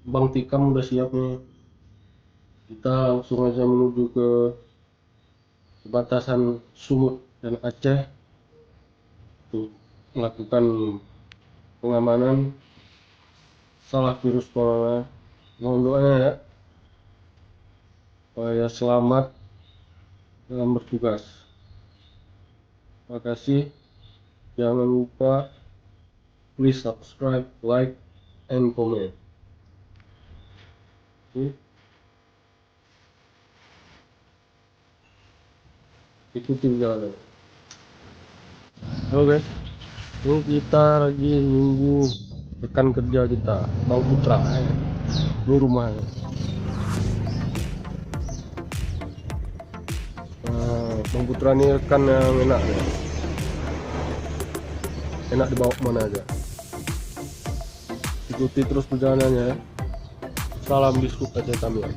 Bang Tikam udah siap nih. Kita langsung aja menuju ke perbatasan Sumut dan Aceh untuk melakukan pengamanan salah virus corona. Mohon doanya ya, supaya selamat dalam bertugas. Terima kasih. Jangan lupa please subscribe, like, and comment. Oke. Ikuti jalan. Oke, ini kita lagi nunggu rekan kerja kita, Bang Putra. Ini rumahnya. Bang Putra ini rekan yang enak ya. Enak dibawa kemana aja. Ikuti terus perjalanannya ya. Salam biskut Aceh Tamiang.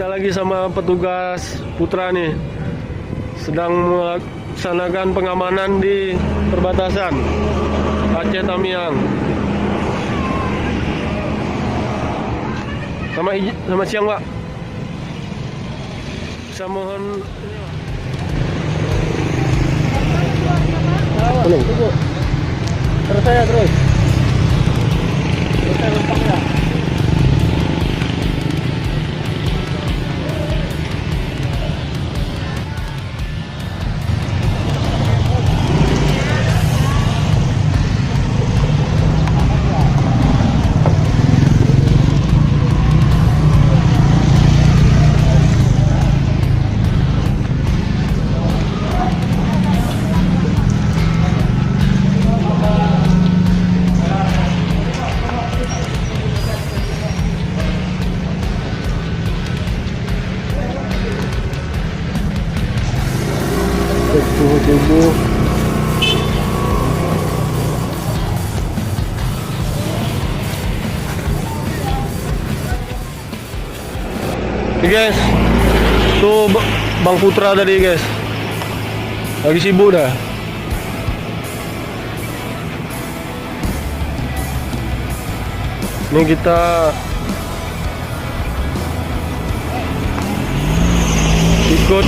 Kita lagi sama petugas Putra nih, sedang melaksanakan pengamanan di perbatasan Aceh Tamiang. Selamat siang, Pak. Bisa mohon tunggu. Terus saya terus. Terus saya lempang ya. Suhu tubuh. Oke guys, tuh Bang Putra tadi guys, lagi sibuk dah. Ini kita ikut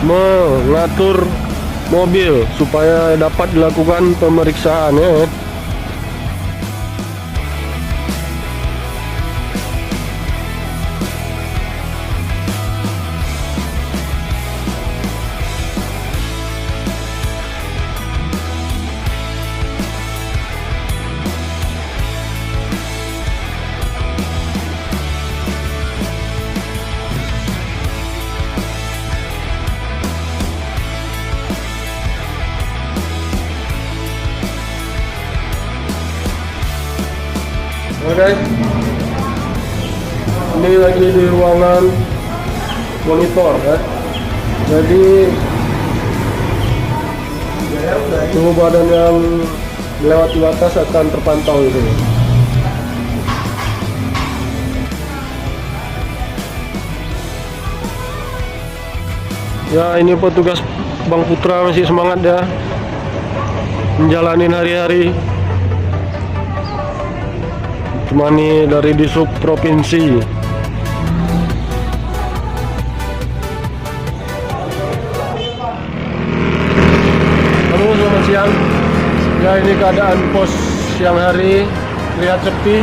mengatur mobil supaya dapat dilakukan pemeriksaan ya. Oke, ini lagi di ruangan monitor ya. Jadi suhu badan yang melewati batas akan terpantau itu. Ya, ini petugas Bang Putra masih semangat ya menjalani hari-hari. Temani dari Disub Provinsi. Halo, selamat siang. Ya, ini keadaan pos siang hari, lihat sepi.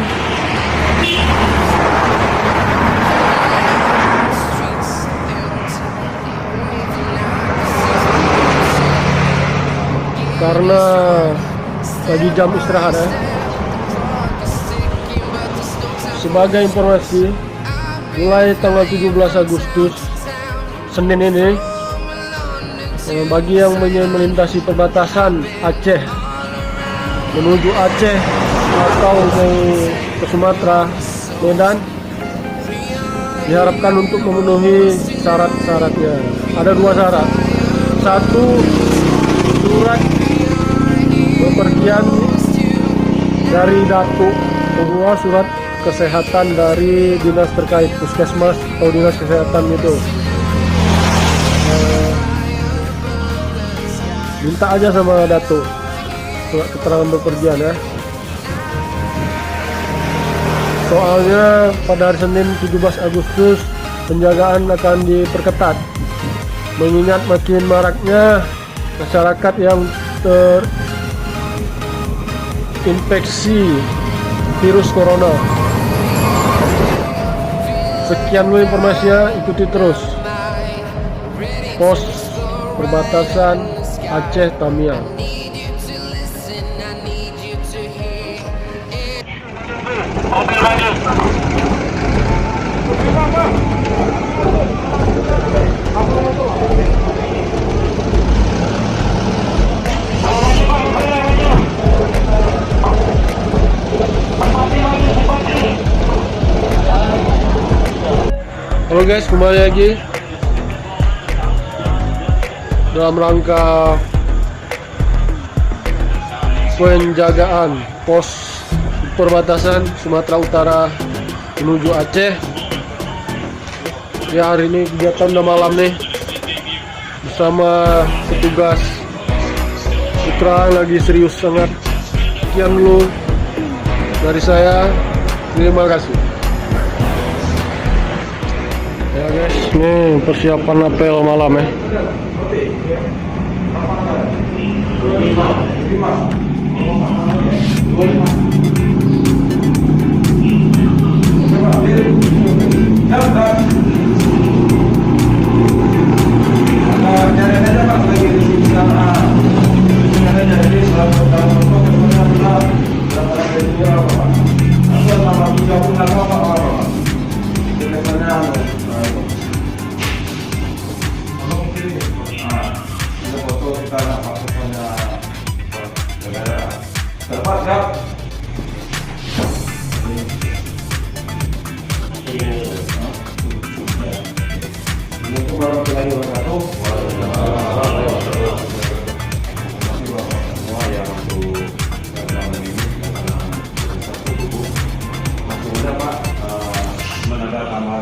Karena lagi jam istirahat ya. Sebagai informasi, mulai tanggal 17 Agustus Senin ini, bagi yang melintasi perbatasan Aceh menuju Aceh atau mau ke Sumatera, Medan, diharapkan untuk memenuhi syarat-syaratnya. Ada dua syarat. Satu, surat bepergian dari Datuk. Kedua, surat kesehatan dari dinas terkait, puskesmas atau dinas kesehatan itu. Minta aja sama Datuk surat keterangan bepergian ya. Soalnya pada hari Senin 17 Agustus penjagaan akan diperketat, mengingat makin maraknya masyarakat yang terinfeksi virus corona. Sekian dulu informasinya, ikuti terus pos perbatasan Aceh Tamiang. Halo guys, kembali lagi dalam rangka penjagaan pos perbatasan Sumatera Utara menuju Aceh. Ya, hari ini kegiatan udah malam nih bersama petugas. Putra lagi serius sangat. Sekian dulu dari saya. Terima kasih. Ya guys, nih persiapan apel malam ya.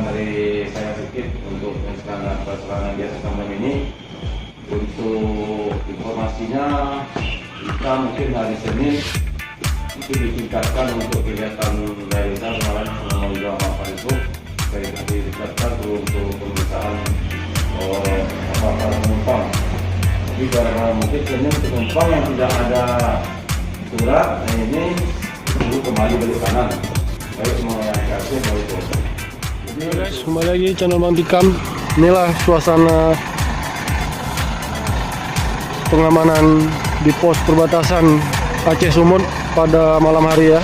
Dari saya sedikit untuk standar perjalanan biasa taman ini. Untuk informasinya, kita mungkin hari Senin itu ditingkatkan untuk kegiatan realitas kemarin selama juga Pak itu baik ditingkatkan untuk pemeriksaan penumpang. Jadi karena mungkin Senin penumpang yang tidak ada surat ini dulu kembali balik kanan. Baik semua yang kasih mau itu. Oke guys, kembali lagi channel Bang Tikam. Inilah suasana pengamanan di pos perbatasan Aceh Sumut pada malam hari ya.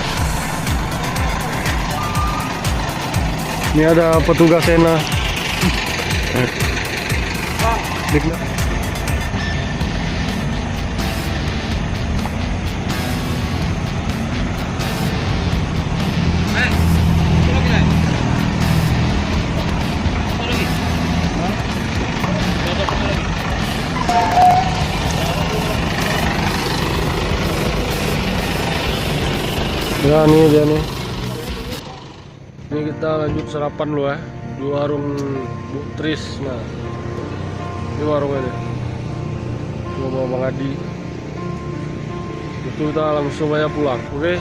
Ini ada petugas Sena. Ya nih dia nih. Ini kita lanjut sarapan dulu ya di warung Bu Tris. Nah, ini warungnya nih. Gua bawa Bang Adi. Itu kita langsung aja pulang. Oke.